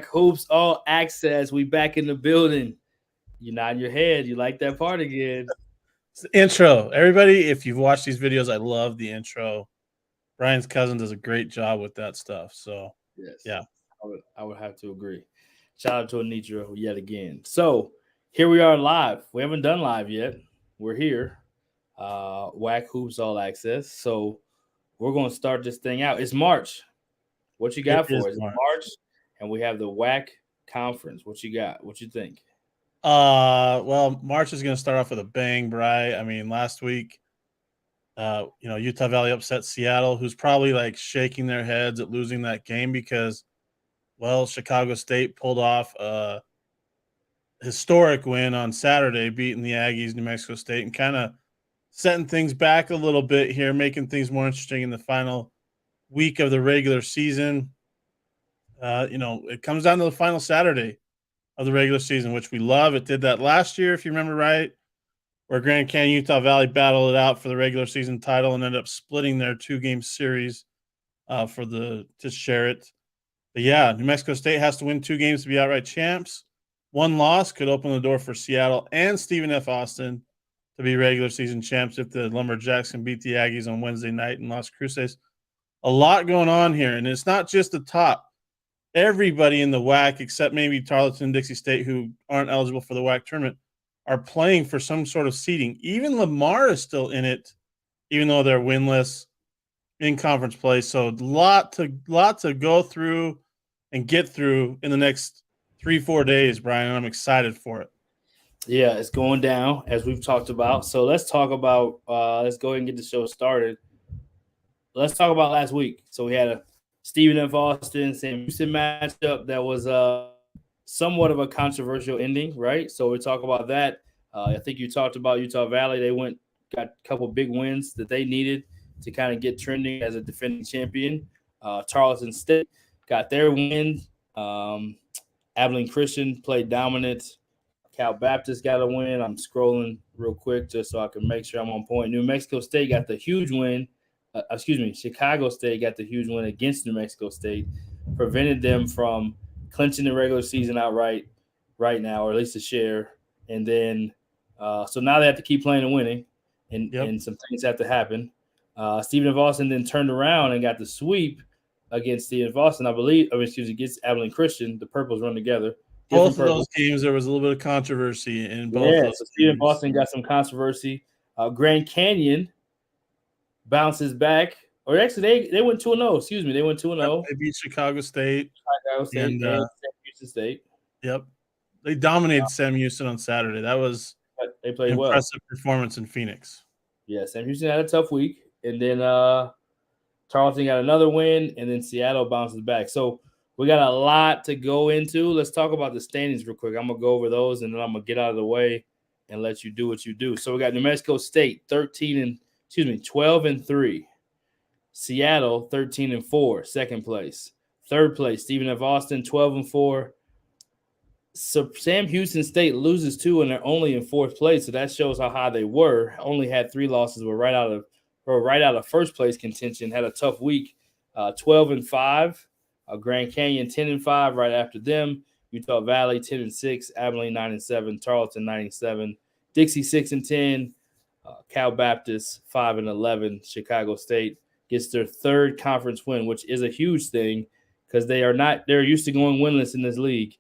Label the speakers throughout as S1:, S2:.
S1: WAC Hoops All Access. We back in the building. You're nodding your head. You like that part again.
S2: It's the intro. Everybody, if you've watched these videos, I love the intro. Brian's cousin does a great job with that stuff. So,
S1: Yes,
S2: yeah.
S1: I would have to agree. Shout out to Anitra yet again. So here we are live. We haven't done live yet. We're here. WAC Hoops All Access. So we're going to start this thing out. It's March. What you got for us? March, and we have the WAC conference. What you got? What you think?
S2: Well, March is going to start off with a bang, Bri. I mean, last week, Utah Valley upset Seattle, who's probably like shaking their heads at losing that game because, well, Chicago State pulled off a historic win on Saturday, beating the Aggies, New Mexico State, and kind of setting things back a little bit here, making things more interesting in the final week of the regular season. It comes down to the final Saturday of the regular season, which we love. It did that last year, if you remember right, where Grand Canyon, Utah Valley battled it out for the regular season title and ended up splitting their 2-game series to share it. But yeah, New Mexico State has to win 2 games to be outright champs. 1 loss could open the door for Seattle and Stephen F. Austin to be regular season champs if the Lumberjacks can beat the Aggies on Wednesday night in Las Cruces. A lot going on here, and it's not just the top. Everybody in the WAC, except maybe Tarleton and Dixie State, who aren't eligible for the WAC tournament, are playing for some sort of seeding. Even Lamar is still in it, even though they're winless in conference play. So lot to go through and get through in the next 3-4 days, Brian. I'm excited for it.
S1: Yeah, it's going down as we've talked about. So let's talk about. Let's go ahead and get the show started. Let's talk about last week. So we had a Stephen F. Austin, Sam Houston matchup that was somewhat of a controversial ending, right? So we talk about that. I think you talked about Utah Valley. They got a couple big wins that they needed to kind of get trending as a defending champion. Tarleton State got their win. Abilene Christian played dominant. Cal Baptist got a win. I'm scrolling real quick just so I can make sure I'm on point. New Mexico State got the huge win. Chicago State got the huge win against New Mexico State, prevented them from clinching the regular season outright right now, or at least a share. And then, so now they have to keep playing and winning, and some things have to happen. Stephen F. Austin then turned around and got the sweep against Stephen F. Austin, against Abilene Christian. The Purples run together.
S2: Both of those games, there was a little bit of controversy in both of those
S1: so Stephen F. Austin got some controversy. Grand Canyon bounces back, or actually they went 2-0. Excuse me, they went 2-0.
S2: They beat Chicago State,
S1: and Sam Houston State.
S2: Yep, they dominated Sam Houston on Saturday. That was
S1: they played
S2: impressive performance in Phoenix.
S1: Yeah, Sam Houston had a tough week, and then Tarleton got another win, and then Seattle bounces back. So we got a lot to go into. Let's talk about the standings real quick. I'm gonna go over those, and then I'm gonna get out of the way and let you do what you do. So we got New Mexico State 12-3. Seattle 13-4, second place. Third place, Stephen F. Austin 12-4. So Sam Houston State loses 2 and they're only in 4th place. So that shows how high they were. Only had 3 losses, were right out of first place contention. Had a tough week. 12-5. Grand Canyon 10-5 right after them. Utah Valley 10-6. Abilene 9-7. Tarleton 9-7. Dixie 6-10. Cal Baptist 5-11. Chicago State gets their 3rd conference win, which is a huge thing because they're used to going winless in this league.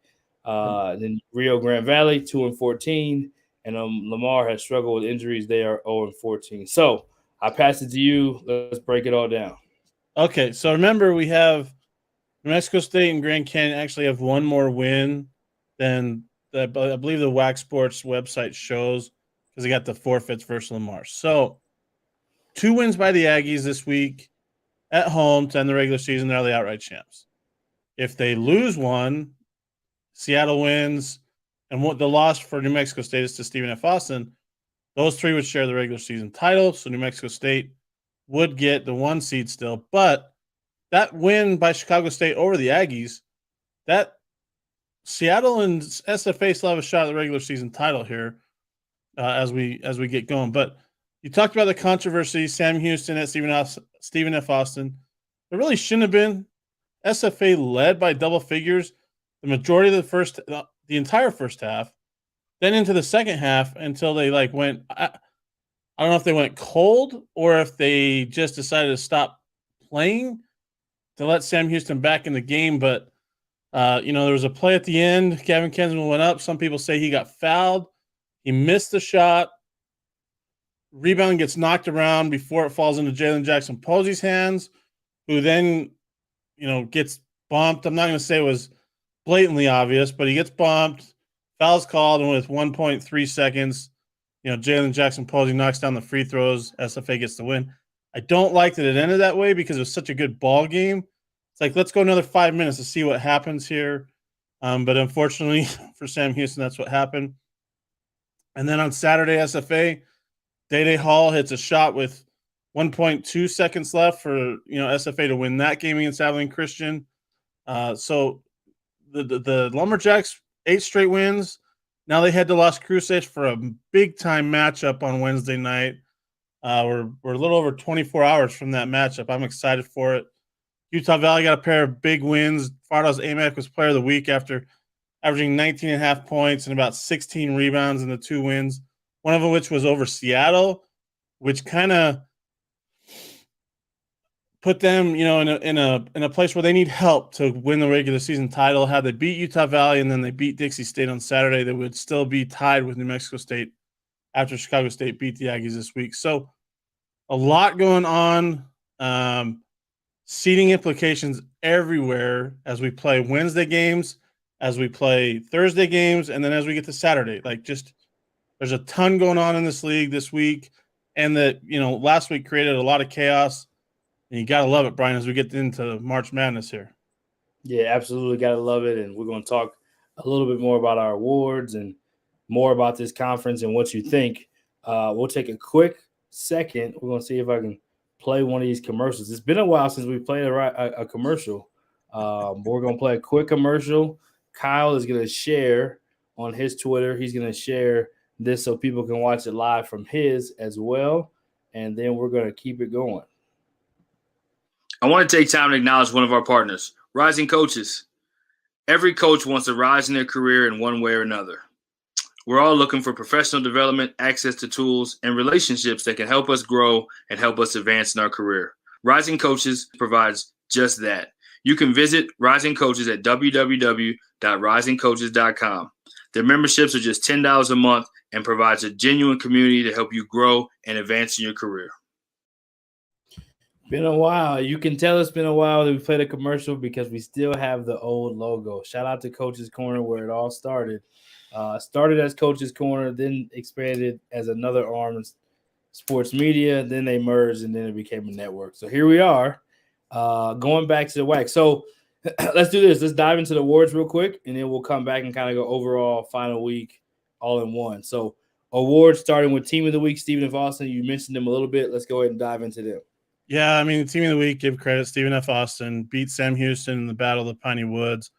S1: Then Rio Grande Valley 2-14, and Lamar has struggled with injuries. They are 0-14. So I pass it to you. Let's break it all down.
S2: Okay, so remember we have New Mexico State and Grand Canyon actually have one more win than I believe the WAC Sports website shows, because they got the forfeits versus Lamar. So 2 wins by the Aggies this week at home to end the regular season. They're the outright champs. If they lose one, Seattle wins, and what the loss for New Mexico State is to Stephen F. Austin, those 3 would share the regular season title. So New Mexico State would get the 1 seed still. But that win by Chicago State over the Aggies, that Seattle and SFA still have a shot at the regular season title here as we get going. But you talked about the controversy, Sam Houston at Stephen F. Austin. It really shouldn't have been. SFA led by double figures. the majority of the entire first half, then into the second half until they went. I don't know if they went cold or if they just decided to stop playing to let Sam Houston back in the game. But there was a play at the end. Gavin Kensmill went up. Some people say he got fouled. He missed the shot. Rebound gets knocked around before it falls into Jalen Jackson Posey's hands, who then, gets bumped. I'm not going to say it was blatantly obvious, but he gets bumped. Foul's called, and with 1.3 seconds, Jalen Jackson Posey knocks down the free throws. SFA gets the win. I don't like that it ended that way because it was such a good ball game. It's like, let's go another 5 minutes to see what happens here. But unfortunately for Sam Houston, that's what happened. And then on Saturday, SFA, Day Hall hits a shot with 1.2 seconds left for SFA to win that game against Abilene Christian. So the Lumberjacks, 8 straight wins. Now they head to Las Cruces for a big-time matchup on Wednesday night. We're a little over 24 hours from that matchup. I'm excited for it. Utah Valley got a pair of big wins. Fardaws Amac was player of the week after averaging 19.5 points and about 16 rebounds in the 2 wins, one of which was over Seattle, which kind of put them, in a place where they need help to win the regular season title. Had they beat Utah Valley and then they beat Dixie State on Saturday, they would still be tied with New Mexico State after Chicago State beat the Aggies this week. So a lot going on. Seeding implications everywhere as we play Wednesday games, as we play Thursday games, and then as we get to Saturday. There's a ton going on in this league this week, and that last week created a lot of chaos. And you gotta love it, Brian, as we get into March Madness here.
S1: Yeah, absolutely, gotta love it. And we're going to talk a little bit more about our awards and more about this conference and what you think. We'll take a quick second. We're going to see if I can play one of these commercials. It's been a while since we played a commercial. But we're going to play a quick commercial. Kyle is going to share on his Twitter. He's going to share this so people can watch it live from his as well. And then we're going to keep it going.
S3: I want to take time to acknowledge one of our partners, Rising Coaches. Every coach wants to rise in their career in one way or another. We're all looking for professional development, access to tools, and relationships that can help us grow and help us advance in our career. Rising Coaches provides just that. You can visit Rising Coaches at www.risingcoaches.com. Their memberships are just $10 a month and provides a genuine community to help you grow and advance in your career.
S1: Been a while. You can tell it's been a while that we played a commercial because we still have the old logo. Shout out to Coach's Corner where it all started. Started as Coach's Corner, then expanded as another arm of sports media. Then they merged, and then it became a network. So here we are, going back to the WAC. So let's do this. Let's dive into the awards real quick, and then we'll come back and kind of go overall final week all in one. So awards starting with Team of the Week, Stephen F. Austin. You mentioned them a little bit. Let's go ahead and dive into them.
S2: Yeah, I mean, Team of the Week, give credit. Stephen F. Austin beat Sam Houston in the Battle of the Piney Woods.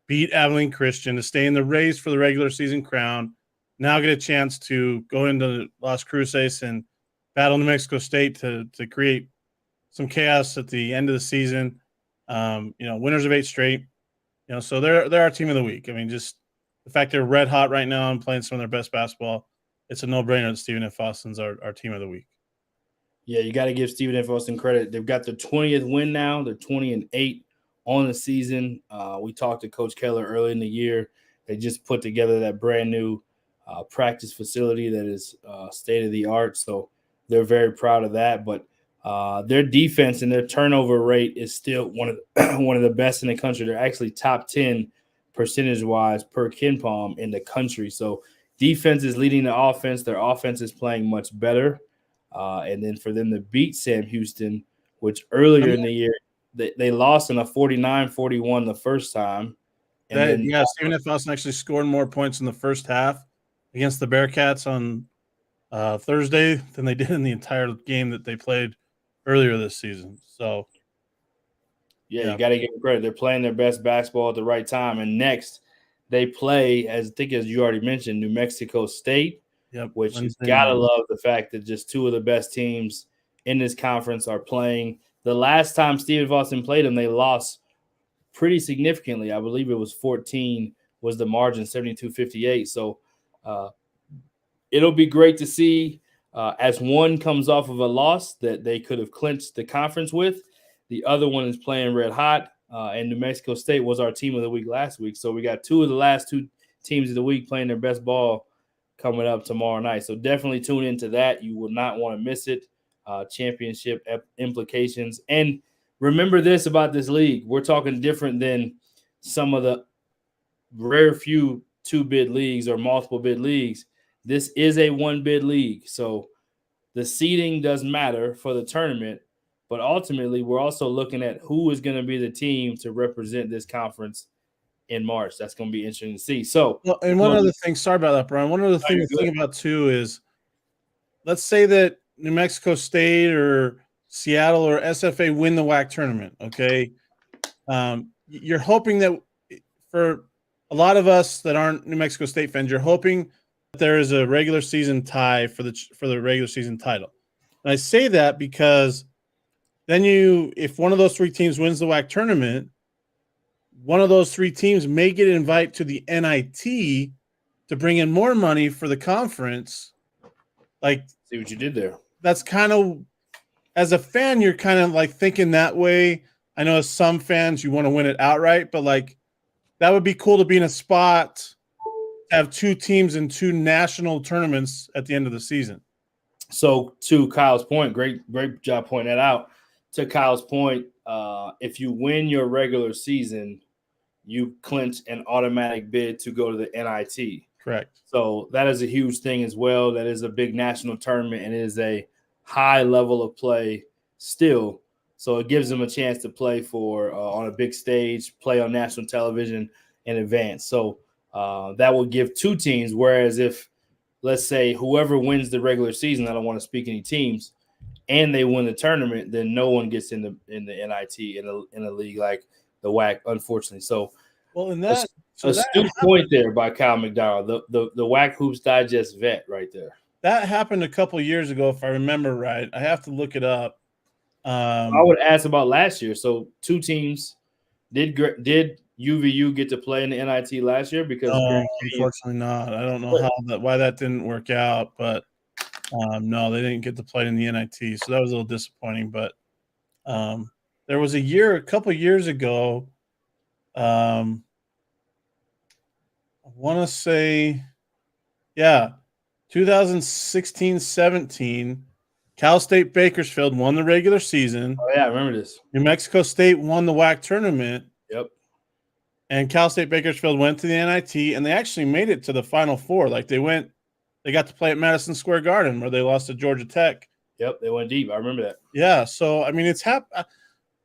S2: Beat Abilene Christian to stay in the race for the regular season crown. Now get a chance to go into Las Cruces and battle New Mexico State to create some chaos at the end of the season. Winners of 8 straight. So they're our Team of the Week. I mean, just the fact they're red hot right now and playing some of their best basketball, it's a no-brainer that Stephen F. Austin's our Team of the Week.
S1: Yeah, you got to give Stephen F. Austin credit. They've got their 20th win now. They're 20-8. On the season. We talked to Coach Keller early in the year. They just put together that brand new practice facility that is state-of-the-art. So they're very proud of that. But their defense and their turnover rate is still one of the best in the country. They're actually top 10 percentage-wise per KenPom in the country. So defense is leading the offense. Their offense is playing much better. And then for them to beat Sam Houston, which earlier in the year, they lost in a 49-41 the first time.
S2: Stephen F. Austin actually scored more points in the first half against the Bearcats on Thursday than they did in the entire game that they played earlier this season. So,
S1: yeah. You got to give them credit. They're playing their best basketball at the right time. And next, they play, as you already mentioned, New Mexico State, which you got to love the fact that just 2 of the best teams in this conference are playing. The last time Stephen F. Austin played them, they lost pretty significantly. I believe it was 14 was the margin, 72-58. So it'll be great to see as one comes off of a loss that they could have clinched the conference with. The other one is playing red hot, and New Mexico State was our team of the week last week. So we got two of the last two teams of the week playing their best ball coming up tomorrow night. So definitely tune into that. You will not want to miss it. Championship implications. And remember this about this league. We're talking different than some of the rare few 2-bid leagues or multiple bid leagues. This is a 1-bid league. So the seeding does matter for the tournament, but ultimately we're also looking at who is going to be the team to represent this conference in March. That's going to be interesting to see. So,
S2: well, and one other thing, sorry about that, Brian. One other thing to think about too is, let's say that New Mexico State or Seattle or SFA win the WAC tournament. Okay, you're hoping that for a lot of us that aren't New Mexico State fans, you're hoping that there is a regular season tie for the regular season title. And I say that because then if one of those three teams wins the WAC tournament, one of those three teams may get an invite to the NIT to bring in more money for the conference. Like,
S1: see what you did there.
S2: That's kind of, as a fan, you're kind of like thinking that way. I know as some fans, you want to win it outright, but like that would be cool to be in a spot to have two teams in two national tournaments at the end of the season.
S1: So to Kyle's point, great job pointing that out. To Kyle's point, if you win your regular season, you clinch an automatic bid to go to the NIT.
S2: Correct.
S1: So that is a huge thing as well. That is a big national tournament, and it is a high level of play still. So it gives them a chance to play for on a big stage, play on national television in advance. So that will give two teams. Whereas if, let's say, whoever wins the regular season, I don't want to speak any teams, and they win the tournament, then no one gets in the NIT in a league like the WAC, unfortunately. So,
S2: well, in that
S1: astute point there by Kyle McDonald, the WAC Hoops Digest vet right there.
S2: That happened a couple of years ago, if I remember right. I have to look it up.
S1: I would ask about last year. So two teams did UVU get to play in the NIT last year? Because
S2: unfortunately not. I don't know why that didn't work out, but no, they didn't get to play in the NIT, so that was a little disappointing. But there was a couple of years ago. I want to say, 2016-17. Cal State Bakersfield won the regular season.
S1: Oh, yeah, I remember this.
S2: New Mexico State won the WAC tournament.
S1: Yep.
S2: And Cal State Bakersfield went to the NIT, and they actually made it to the Final Four. Like they got to play at Madison Square Garden where they lost to Georgia Tech.
S1: Yep, they went deep. I remember that.
S2: Yeah, so, I mean, it's happened.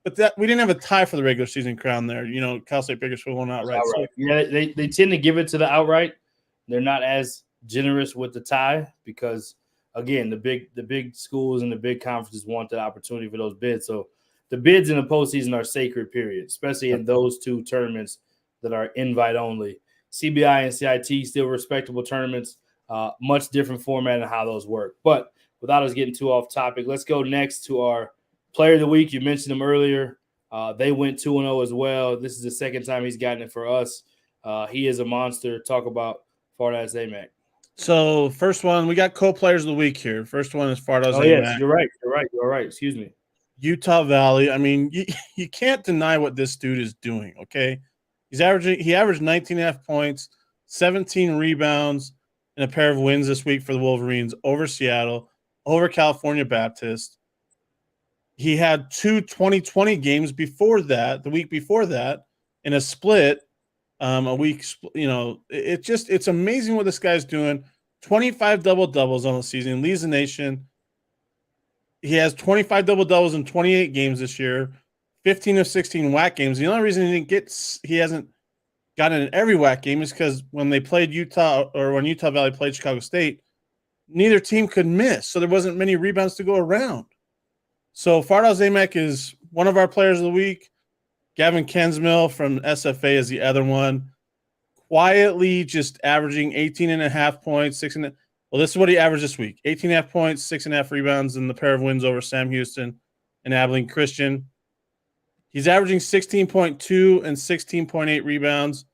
S2: But that we didn't have a tie for the regular season crown there. You know, Cal State Bakersfield won outright. So,
S1: yeah, they tend to give it to the outright. They're not as generous with the tie because, again, the big schools and the big conferences want that opportunity for those bids. So the bids in the postseason are sacred, period, especially in those two tournaments that are invite only. CBI and CIT still respectable tournaments, much different format and how those work. But without us getting too off topic, let's go next to our player of the week. You mentioned him earlier. They went 2-0 as well. This is the second time he's gotten it for us. He is a monster. Talk about Fardaws Aimaq.
S2: So first one, we got co-players of the week here. First one is Fardaws Aimaq.
S1: Oh, yes, you're right. Excuse me.
S2: Utah Valley. I mean, you can't deny what this dude is doing, okay? He averaged 19.5 points, 17 rebounds, and a pair of wins this week for the Wolverines over Seattle, over California Baptist. He had two 2020 games before that, the week before that, in a split. A week, it's amazing what this guy's doing. 25 double-doubles on the season, leads the nation. He has 25 double-doubles in 28 games this year, 15 of 16 WAC games. The only reason he hasn't gotten in every WAC game is because when they played Utah, or when Utah Valley played Chicago State, neither team could miss, so there wasn't many rebounds to go around. So Fardaws Aimaq is one of our players of the week. Gavin Kensmill from SFA is the other one. Quietly just averaging 18.5 points, well, this is what he averaged this week. 18.5 points, 6.5 rebounds, and the pair of wins over Sam Houston and Abilene Christian. He's averaging 16.2 and 16.8 rebounds.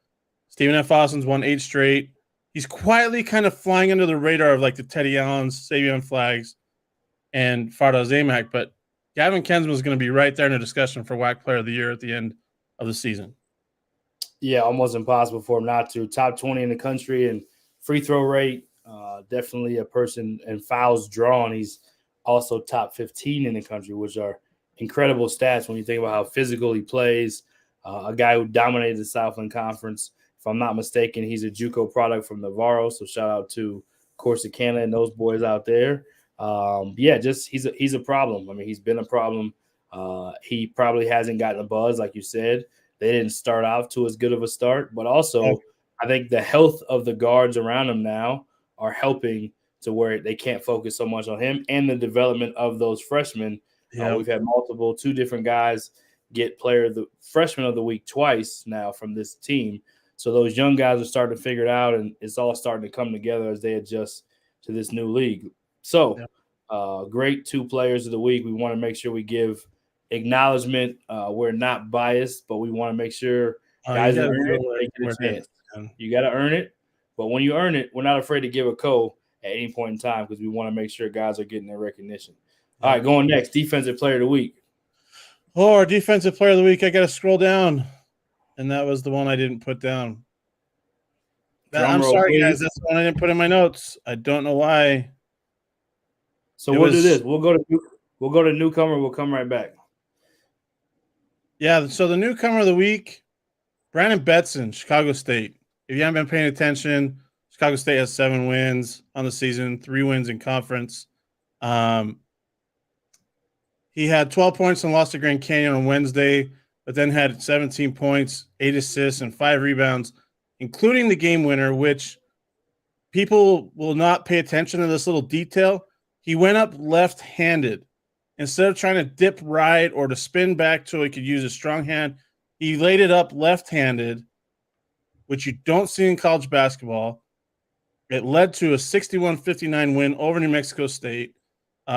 S2: Stephen F. Austin's won 8 straight. He's quietly kind of flying under the radar of like the Teddy Allens, Savion Flaggs, and Fardaws Aimaq, but Gavin Kensmill is going to be right there in the discussion for WAC Player of the Year at the end of the season.
S1: Yeah, almost impossible for him not to. Top 20 in the country and free throw rate. Definitely a person, and fouls drawn. He's also top 15 in the country, which are incredible stats when you think about how physical he plays. A guy who dominated the Southland Conference. If I'm not mistaken, he's a JUCO product from Navarro. So shout out to Corsicana and those boys out there. He's a problem. I mean, he's been a problem. He probably hasn't gotten a buzz, like you said. They didn't start out to as good of a start, but also I think the health of the guards around him now are helping to where they can't focus so much on him, and the development of those freshmen. We've had 2 different guys get freshman of the week twice now from this team. So those young guys are starting to figure it out, and it's all starting to come together as they adjust to this new league. So great 2 players of the week. We want to make sure we give acknowledgement. We're not biased, but we want to make sure guys earn it, take a chance. You got to earn it. But when you earn it, we're not afraid to give a co at any point in time because we want to make sure guys are getting their recognition. All right, going next, defensive player of the week.
S2: Oh, our defensive player of the week, I got to scroll down, and that was the one I didn't put down. I'm sorry, guys. That's the one I didn't put in my notes. I don't know why.
S1: So we'll do this. We'll go to Newcomer. We'll come right back.
S2: Yeah, so the Newcomer of the week, Brandon Betson, Chicago State. If you haven't been paying attention, Chicago State has 7 wins on the season, 3 wins in conference. He had 12 points and lost to Grand Canyon on Wednesday, but then had 17 points, 8 assists, and 5 rebounds, including the game winner, which people will not pay attention to this little detail. He went up left-handed. Instead of trying to dip right or to spin back so he could use a strong hand, he laid it up left-handed, which you don't see in college basketball. It led to a 61-59 win over New Mexico State.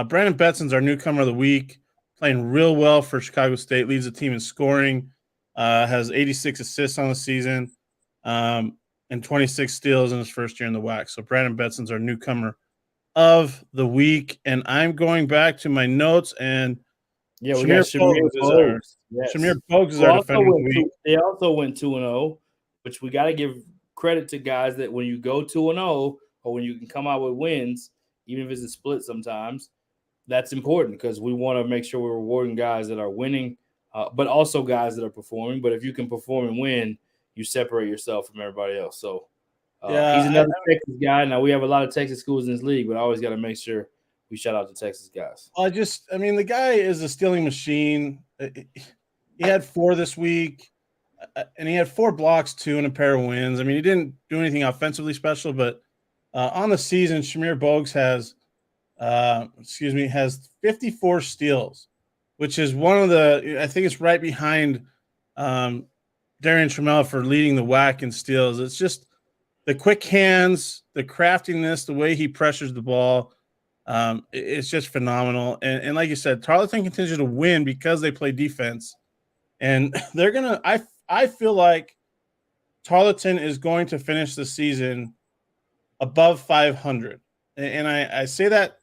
S2: Brandon Betson's our Newcomer of the week, playing real well for Chicago State, leads the team in scoring, has 86 assists on the season, and 26 steals in his first year in the WAC. So Brandon Betson's our Newcomer of the week. And I'm going back to my notes, and
S1: we got Shamir
S2: Bogues is our defender of the week.
S1: They also went 2-0, which we got to give credit to guys that when you go 2-0 or when you can come out with wins, even if it's a split sometimes, that's important because we want to make sure we're rewarding guys that are winning, but also guys that are performing. But if you can perform and win, you separate yourself from everybody else. So he's another Texas guy. Now, we have a lot of Texas schools in this league, but I always got to make sure we shout out to Texas guys.
S2: The guy is a stealing machine. He had 4 this week, and he had 4 blocks, 2, and a pair of wins. I mean, he didn't do anything offensively special, but on the season, Shamir Bogues has 54 steals, which is one of the – I think it's right behind Darian Trammell for leading the WAC in steals. It's just the quick hands, the craftiness, the way he pressures the ball. It's just phenomenal. And like you said, Tarleton continues to win because they play defense. And they're going to – I feel like Tarleton is going to finish the season above 500. And I say that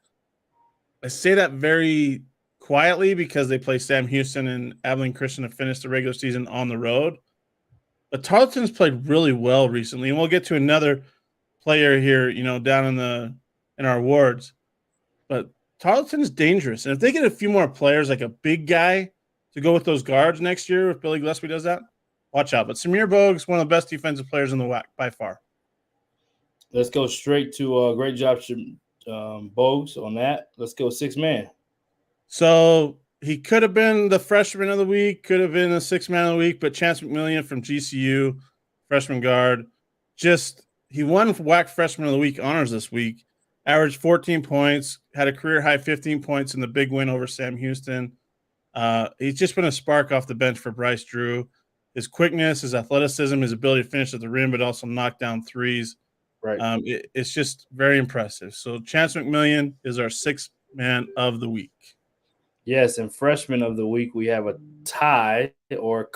S2: very quietly because they play Sam Houston and Abilene Christian to finish the regular season on the road. But Tarleton's played really well recently, and we'll get to another player here, down in our awards. But Tarleton is dangerous, and if they get a few more players, like a big guy, to go with those guards next year, if Billy Gillespie does that, watch out. But Shamir Bogues, one of the best defensive players in the WAC by far.
S1: Let's go straight to great job, Bogues, on that. Let's go 6-man.
S2: So he could have been the freshman of the week, could have been the 6-man of the week, but Chance McMillian from GCU, freshman guard, he won WAC freshman of the week honors this week, averaged 14 points, had a career high 15 points in the big win over Sam Houston. He's just been a spark off the bench for Bryce Drew. His quickness, his athleticism, his ability to finish at the rim, but also knock down threes.
S1: Right.
S2: It's just very impressive. So Chance McMillian is our 6-man of the week.
S1: Yes, and freshman of the week, we have a tie or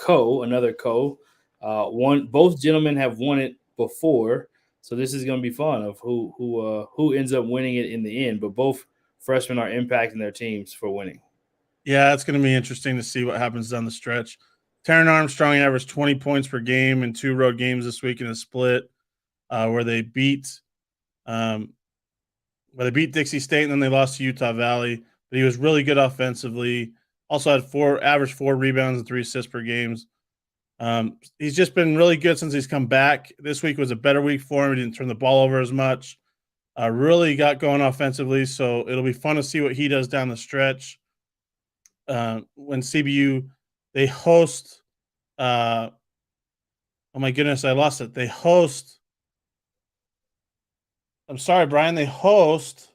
S1: another co. Both gentlemen have won it before, so this is going to be fun of who ends up winning it in the end. But both freshmen are impacting their teams for winning.
S2: Yeah, it's going to be interesting to see what happens down the stretch. Taron Armstrong averaged 20 points per game in 2 road games this week in a split where they beat Dixie State and then they lost to Utah Valley. But he was really good offensively. Also had averaged 4 rebounds and 3 assists per games. He's just been really good since he's come back. This week was a better week for him. He didn't turn the ball over as much. Really got going offensively, so it'll be fun to see what he does down the stretch. When CBU, they host oh my goodness, I lost it. They host I'm sorry, Brian. They host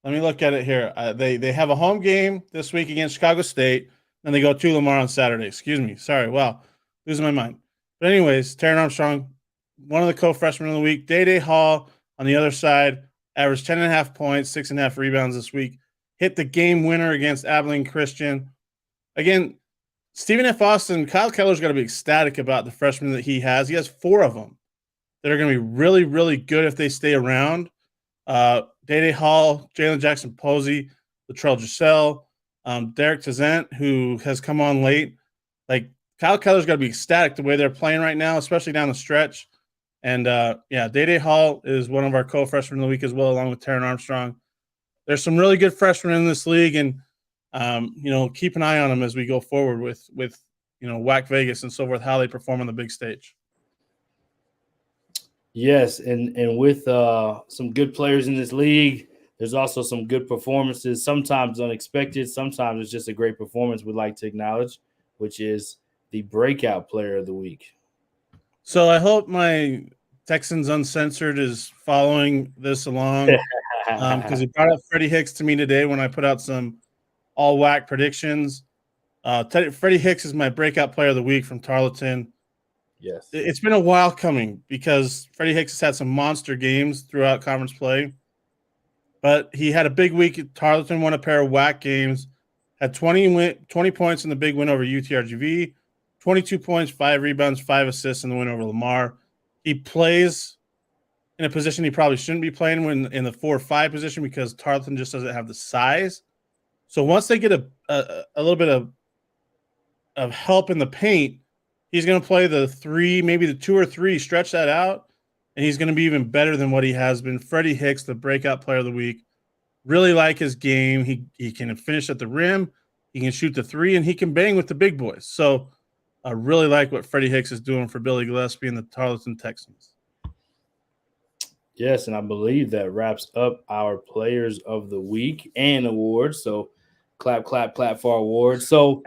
S2: let me look at it here. They have a home game this week against Chicago State, and they go to Lamar on Saturday. Excuse me. Sorry. Wow. Losing my mind. But anyways, Taron Armstrong, one of the co-freshmen of the week. Day Hall on the other side, averaged 10.5 points, 6.5 rebounds this week. Hit the game winner against Abilene Christian. Again, Stephen F. Austin, Kyle Keller's got to be ecstatic about the freshmen that he has. He has 4 of them that are going to be really, really good if they stay around. Day Hall, Jalen Jackson Posey, Latrell Giselle, Derek Tazent, who has come on late. Like, Kyle Keller's got to be ecstatic the way they're playing right now, especially down the stretch. And, Day Hall is one of our co-freshmen of the week as well, along with Taron Armstrong. There's some really good freshmen in this league, and, keep an eye on them as we go forward with WAC Vegas and so forth, how they perform on the big stage.
S1: Yes, and with some good players in this league, there's also some good performances, sometimes unexpected, sometimes it's just a great performance we'd like to acknowledge, which is the breakout player of the week.
S2: So I hope my Texans Uncensored is following this along because he brought up Freddie Hicks to me today when I put out some all WAC predictions. Freddie Hicks is my breakout player of the week from Tarleton.
S1: Yes.
S2: It's been a while coming because Freddie Hicks has had some monster games throughout conference play. But he had a big week at Tarleton, won a pair of WAC games, had 20 points in the big win over UTRGV, 22 points, 5 rebounds, 5 assists in the win over Lamar. He plays in a position he probably shouldn't be playing in the 4-5 position because Tarleton just doesn't have the size. So once they get a little bit of help in the paint, he's going to play the 3, maybe the 2 or 3, stretch that out, and he's going to be even better than what he has been. Freddie Hicks, the breakout player of the week. Really like his game. He can finish at the rim, he can shoot the 3, and he can bang with the big boys. So I really like what Freddie Hicks is doing for Billy Gillespie and the Tarleton Texans.
S1: Yes, and I believe that wraps up our players of the week and awards. So clap, clap, clap for our awards. So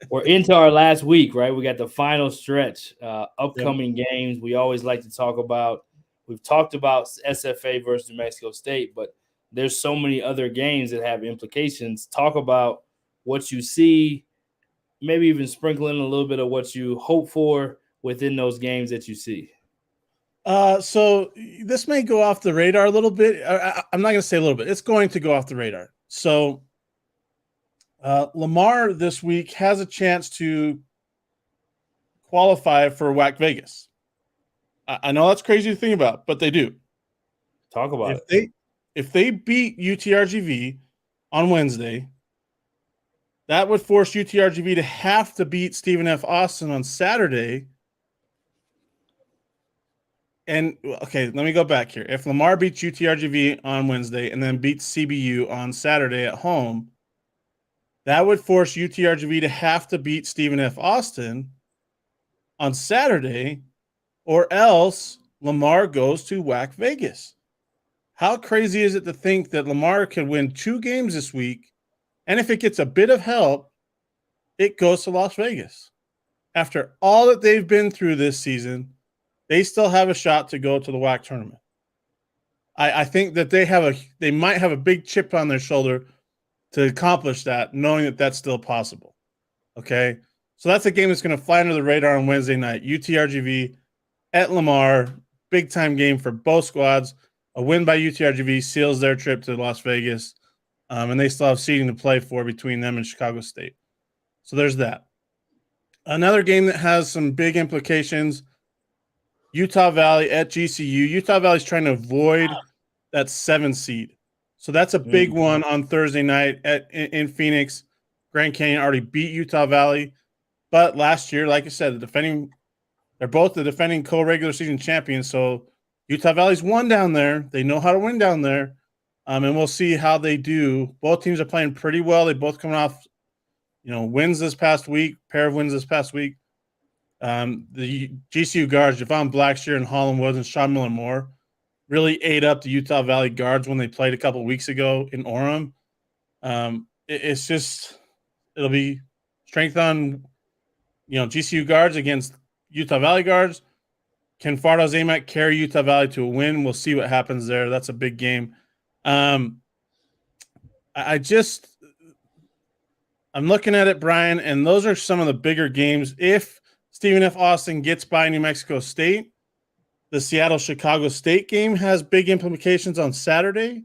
S1: we're into our last week, right? We got the final stretch, upcoming games. We always like to talk about. We've talked about SFA versus New Mexico State, but there's so many other games that have implications. Talk about what you see, maybe even sprinkle in a little bit of what you hope for within those games that you see.
S2: So this may go off the radar a little bit. I'm not going to say a little bit. It's going to go off the radar. So Lamar this week has a chance to qualify for WAC Vegas. I know that's crazy to think about, but they do.
S1: Talk about it.
S2: If they beat UTRGV on Wednesday, that would force UTRGV to have to beat Stephen F. Austin on Saturday. And, okay, let me go back here. If Lamar beats UTRGV on Wednesday and then beats CBU on Saturday at home, that would force UTRGV to have to beat Stephen F. Austin on Saturday, or else Lamar goes to WAC Vegas. How crazy is it to think that Lamar could win 2 games this week, and if it gets a bit of help, it goes to Las Vegas? After all that they've been through this season, they still have a shot to go to the WAC tournament. I think that they might have a big chip on their shoulder to accomplish that, knowing that that's still possible. Okay? So that's a game that's going to fly under the radar on Wednesday night. UTRGV at Lamar, big-time game for both squads. A win by UTRGV seals their trip to Las Vegas. and they still have seeding to play for between them and Chicago State. So there's that. Another game that has some big implications, Utah Valley at GCU. Utah Valley's trying to avoid that 7 seed. So that's a big one on Thursday night in Phoenix. Grand Canyon already beat Utah Valley. But last year, like I said, they're both the defending co-regular season champions. So Utah Valley's won down there. They know how to win down there. And we'll see how they do. Both teams are playing pretty well. They both coming off, wins this past week, pair of wins this past week. The GCU guards, Javon Blackshear and Holland Woods and Sean Miller Moore, really ate up the Utah Valley guards when they played a couple weeks ago in Orem. It'll be strength on, GCU guards against Utah Valley guards. Can Fardaws AMAC carry Utah Valley to a win? We'll see what happens there. That's a big game. I'm looking at it, Brian, and those are some of the bigger games. If Stephen F. Austin gets by New Mexico State, the Seattle-Chicago State game has big implications on Saturday.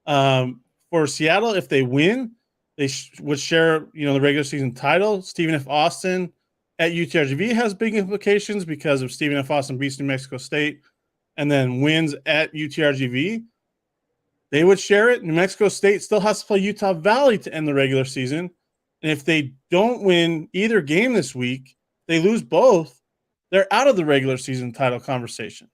S2: For Seattle, if they win, they would share, the regular season title. Stephen F. Austin at UTRGV has big implications because if Stephen F. Austin beats New Mexico State and then wins at UTRGV, they would share it. New Mexico State still has to play Utah Valley to end the regular season. And if they don't win either game this week, they lose both, they're out of the regular season title conversation.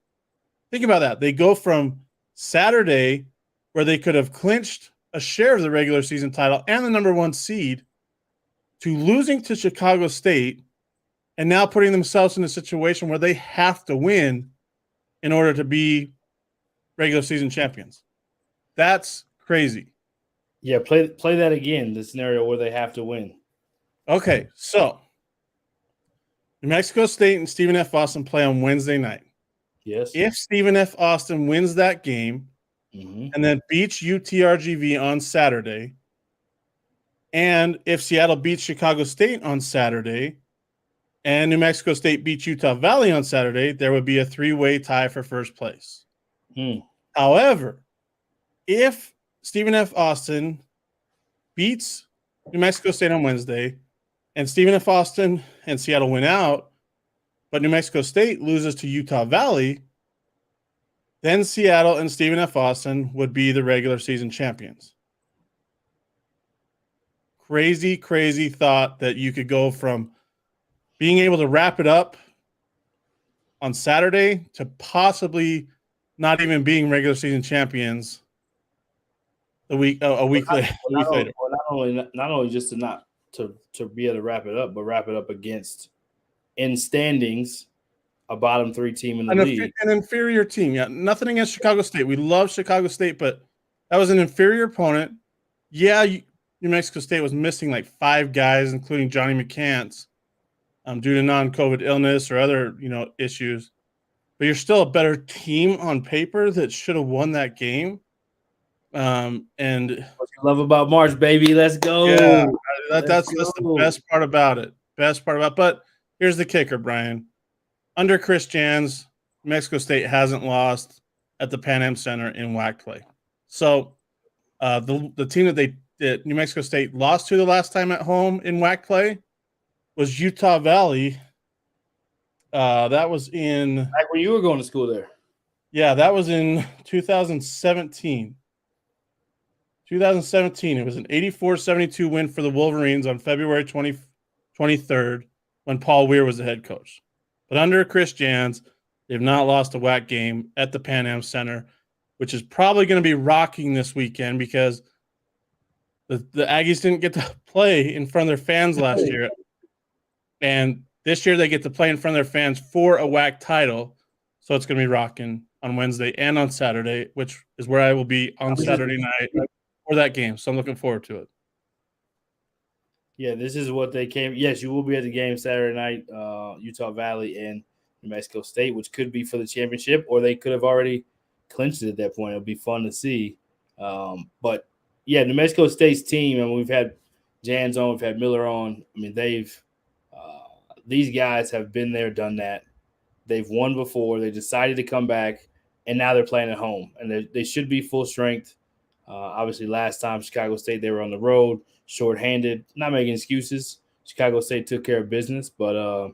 S2: Think about that. They go from Saturday, where they could have clinched a share of the regular season title and the number 1 seed, to losing to Chicago State and now putting themselves in a situation where they have to win in order to be regular season champions. That's crazy.
S1: Yeah, play that again, the scenario where they have to win.
S2: Okay, so New Mexico State and Stephen F. Austin play on Wednesday night.
S1: Yes.
S2: If Stephen F. Austin wins that game and then beats UTRGV on Saturday, and if Seattle beats Chicago State on Saturday and New Mexico State beats Utah Valley on Saturday, there would be a 3-way tie for first place. However, if Stephen F. Austin beats New Mexico State on Wednesday and Stephen F. Austin and Seattle win out, but New Mexico State loses to Utah Valley, then Seattle and Stephen F. Austin would be the regular season champions. Crazy, crazy thought that you could go from being able to wrap it up on Saturday to possibly not even being regular season champions a week later.
S1: Not only just to be able to wrap it up, but wrap it up against, in standings, a bottom 3 team in the league.
S2: An inferior team. Yeah, nothing against Chicago State. We love Chicago State, but that was an inferior opponent. Yeah, New Mexico State was missing like 5 guys, including Johnny McCants, due to non-COVID illness or other, issues. But you're still a better team on paper that should have won that game. And
S1: what you love about March, baby. Let's go.
S2: Yeah, that's the best part about it. But here's the kicker, Brian. Under Chris Jans, New Mexico State hasn't lost at the Pan Am Center in WAC play. So the team that New Mexico State lost to the last time at home in WAC play was Utah Valley. That was in
S1: back when you were going to school there.
S2: Yeah, that was in 2017. 2017. It was an 84-72 win for the Wolverines on February 23rd when Paul Weir was the head coach. But under Chris Jans, they've not lost a WAC game at the Pan Am Center, which is probably going to be rocking this weekend because the Aggies didn't get to play in front of their fans last year. And this year they get to play in front of their fans for a WAC title. So it's going to be rocking on Wednesday and on Saturday, which is where I will be on Saturday night for that game. So I'm looking forward to it.
S1: Yeah, this is what they came. Yes, you will be at the game Saturday night, Utah Valley and New Mexico State, which could be for the championship, or they could have already clinched it at that point. It'll be fun to see. But, yeah, New Mexico State's team, and we've had Jans on, we've had Miller on. I mean, these guys have been there, done that. They've won before. They decided to come back, and now they're playing at home. And they should be full strength. Obviously, last time Chicago State, they were on the road, shorthanded, not making excuses. Chicago State took care of business, but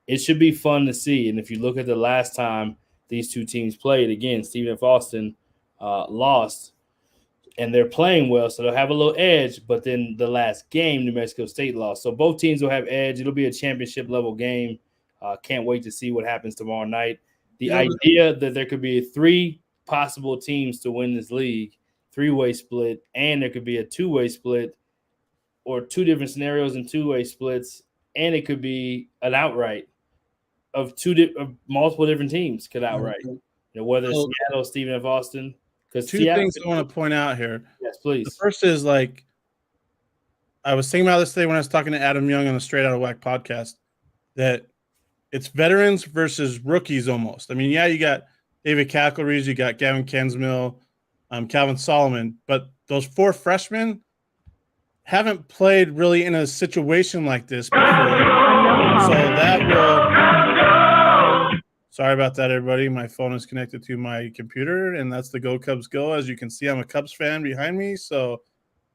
S1: it should be fun to see. And if you look at the last time these two teams played, again, Stephen F. Austin lost, and they're playing well, so they'll have a little edge. But then the last game, New Mexico State lost. So both teams will have edge. It'll be a championship-level game. Can't wait to see what happens tomorrow night. The idea that there could be 3 possible teams to win this league, 3-way split, and there could be a 2-way split or 2 different scenarios and 2-way splits, and it could be an outright of multiple different teams could outright. You know, whether it's Seattle, Stephen F. Austin. Because
S2: 2 things I want to point out here.
S1: Yes, please.
S2: The first is, like, I was thinking about this today when I was talking to Adam Young on the Straight Outta WAC podcast, that it's veterans versus rookies almost. I mean, yeah, you got David Cackleries, you got Gavin Kensmill, Calvin Solomon, but those 4 freshmen haven't played really in a situation like this before. So that will – sorry about that, everybody. My phone is connected to my computer, and that's the Go Cubs Go. As you can see, I'm a Cubs fan behind me, so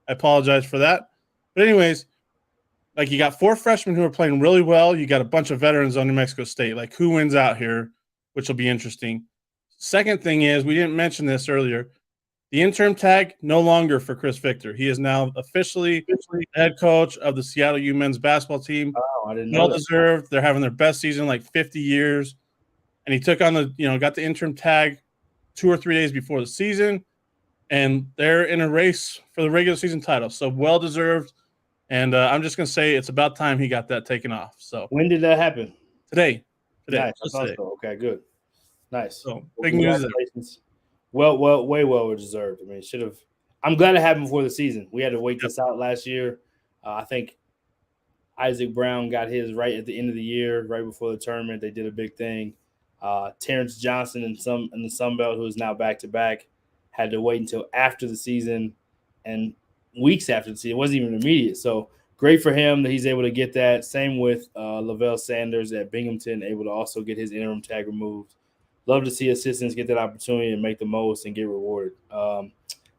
S2: I apologize for that. But anyways, like, you got 4 freshmen who are playing really well. You got a bunch of veterans on New Mexico State. Like, who wins out here, which will be interesting. Second thing is, we didn't mention this earlier, the interim tag no longer for Chris Victor. He is now officially head coach of the Seattle U men's basketball team.
S1: Oh, I didn't know.
S2: Well deserved. They're having their best season in like 50 years. And he took on got the interim tag 2 or 3 days before the season. And they're in a race for the regular season title. So well deserved. And I'm just going to say it's about time he got that taken off. So
S1: when did that happen?
S2: Today.
S1: Nice. Today. Okay, good. Nice.
S2: So big news.
S1: Well, way well deserved. I mean, should have. I'm glad it happened before the season. We had to wait this out last year. I think Isaac Brown got his right at the end of the year, right before the tournament. They did a big thing. Terrence Johnson in the Sun Belt, who is now back-to-back, had to wait until after the season and weeks after the season. It wasn't even immediate. So great for him that he's able to get that. Same with Lavelle Sanders at Binghamton, able to also get his interim tag removed. Love to see assistants get that opportunity and make the most and get rewarded.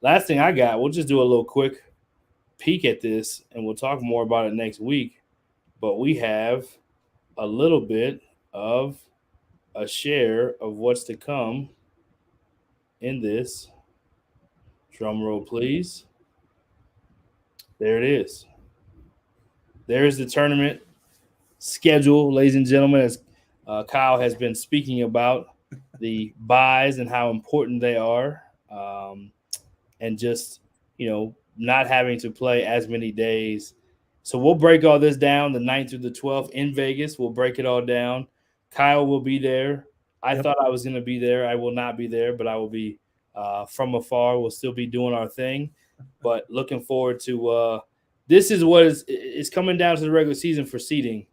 S1: Last thing I got, we'll just do a little quick peek at this, and we'll talk more about it next week. But we have a little bit of a share of what's to come in this. Drum roll, please. There it is. There's the tournament schedule, ladies and gentlemen, as Kyle has been speaking about the buys and how important they are, and just, not having to play as many days. So we'll break all this down the 9th through the 12th in Vegas. We'll break it all down. Kyle will be there. I thought I was going to be there. I will not be there, but I will be from afar. We'll still be doing our thing, but looking forward to this is what is coming down to the regular season for seeding.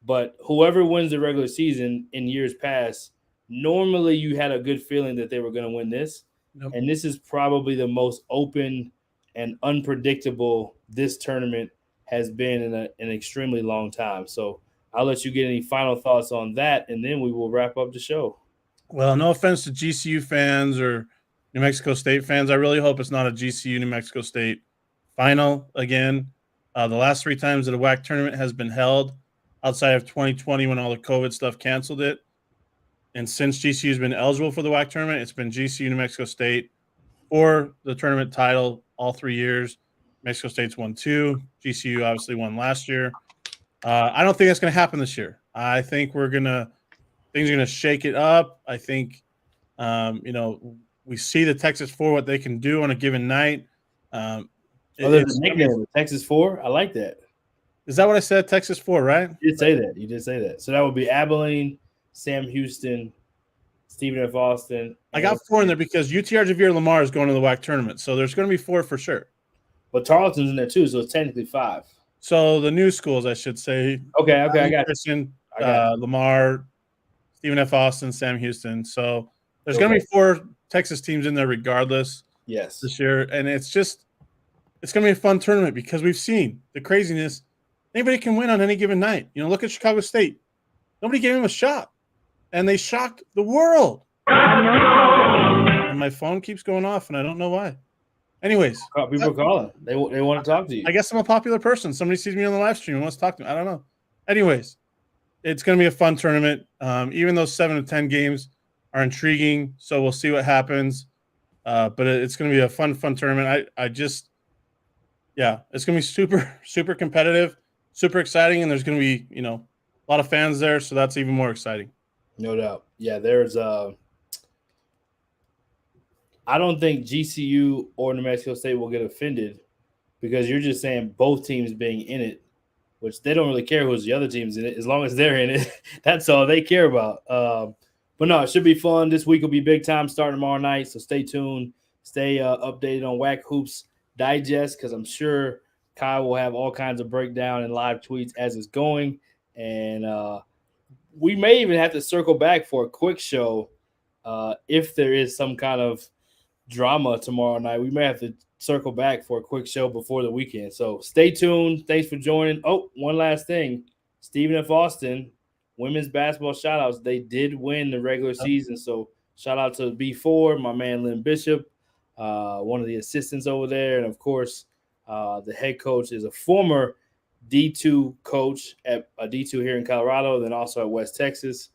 S1: But whoever wins the regular season in years past, normally you had a good feeling that they were going to win this. Yep. And this is probably the most open and unpredictable this tournament has been in an extremely long time. So I'll let you get any final thoughts on that, and then we will wrap up the show.
S2: Well, no offense to GCU fans or New Mexico State fans. I really hope it's not a GCU New Mexico State final again. The last 3 times that a WAC tournament has been held outside of 2020 when all the COVID stuff canceled it. And since GCU has been eligible for the WAC tournament, it's been GCU, New Mexico State, or the tournament title all 3 years. Mexico State's won 2. GCU obviously won last year. I don't think that's going to happen this year. I think things are going to shake it up. I think, we see the Texas 4, what they can do on a given night.
S1: There's a nickname, Texas 4. I like that.
S2: Is that what I said? Texas 4, right?
S1: You did say that. So that would be Abilene, Sam Houston, Stephen F. Austin.
S2: I got 4 in there because UTR Javier Lamar is going to the WAC tournament. So there's going to be 4 for sure.
S1: But Tarleton's in there too, so it's technically 5.
S2: So the new schools, I should say.
S1: Okay, I got
S2: Christian, Lamar, Stephen F. Austin, Sam Houston. So there's going to be 4 Texas teams in there regardless.
S1: Yes.
S2: This year. And it's going to be a fun tournament because we've seen the craziness. Anybody can win on any given night. Look at Chicago State. Nobody gave him a shot. And they shocked the world. And my phone keeps going off, and I don't know why. Anyways,
S1: People calling. They want to talk to you.
S2: I guess I'm a popular person. Somebody sees me on the live stream and wants to talk to me. I don't know. Anyways, it's going to be a fun tournament. Even those 7 to 10 games are intriguing, so we'll see what happens. But it's going to be a fun tournament. It's going to be super, super competitive, super exciting, and there's going to be, a lot of fans there, so that's even more exciting.
S1: No doubt. Yeah, there's I don't think GCU or New Mexico State will get offended because you're just saying both teams being in it, which they don't really care who's the other team's in it. As long as they're in it, that's all they care about. But no, it should be fun. This week will be big time starting tomorrow night, so stay tuned. Stay updated on WAC Hoops Digest because I'm sure Kyle will have all kinds of breakdown and live tweets as it's going. And we may even have to circle back for a quick show if there is some kind of drama tomorrow night. We may have to circle back for a quick show before the weekend. So stay tuned. Thanks for joining. Oh, one last thing. Stephen F. Austin, women's basketball shout-outs. They did win the regular season. So shout out to B4, my man Lynn Bishop, one of the assistants over there. And, of course, the head coach is a former D2 coach at D2 here in Colorado, then also at West Texas.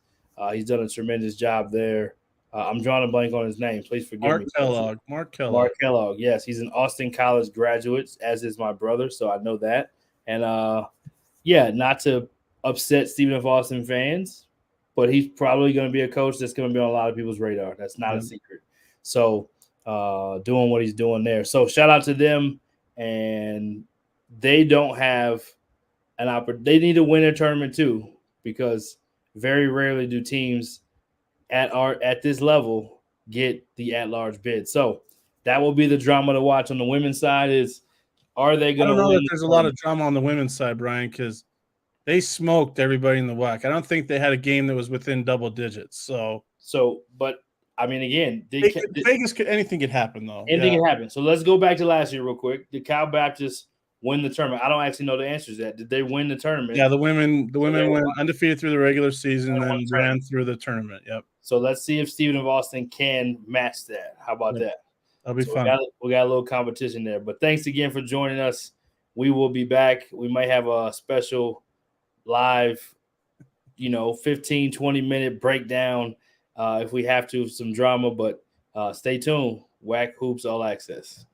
S1: He's done a tremendous job there. I'm drawing a blank on his name. Please forgive me.
S2: Mark Kellogg.
S1: Yes, he's an Austin College graduate, as is my brother, so I know that. And, not to upset Stephen F. Austin fans, but he's probably going to be a coach that's going to be on a lot of people's radar. That's not a secret. So doing what he's doing there. So shout out to them. And they don't have an opportunity. They need to win a tournament too, because very rarely do teams at this level get the at-large bid. So that will be the drama to watch on the women's side. Are they going to?
S2: I don't know that there's a lot of drama on the women's side, Brian, because they smoked everybody in the WAC. I don't think they had a game that was within double digits.
S1: But I mean, again,
S2: Vegas anything could happen though.
S1: Anything can happen. So let's go back to last year real quick. Did Cal Baptist win the tournament? I don't actually know the answers to that. Did they win the tournament?
S2: Yeah, the women went undefeated through the regular season and then ran through the tournament. Yep.
S1: So let's see if Stephen of Austin can match that. How about that?
S2: That'll be fun.
S1: We got a little competition there. But thanks again for joining us. We will be back. We might have a special live, 15, 20-minute breakdown if we have to, some drama. But stay tuned. WAC Hoops All Access.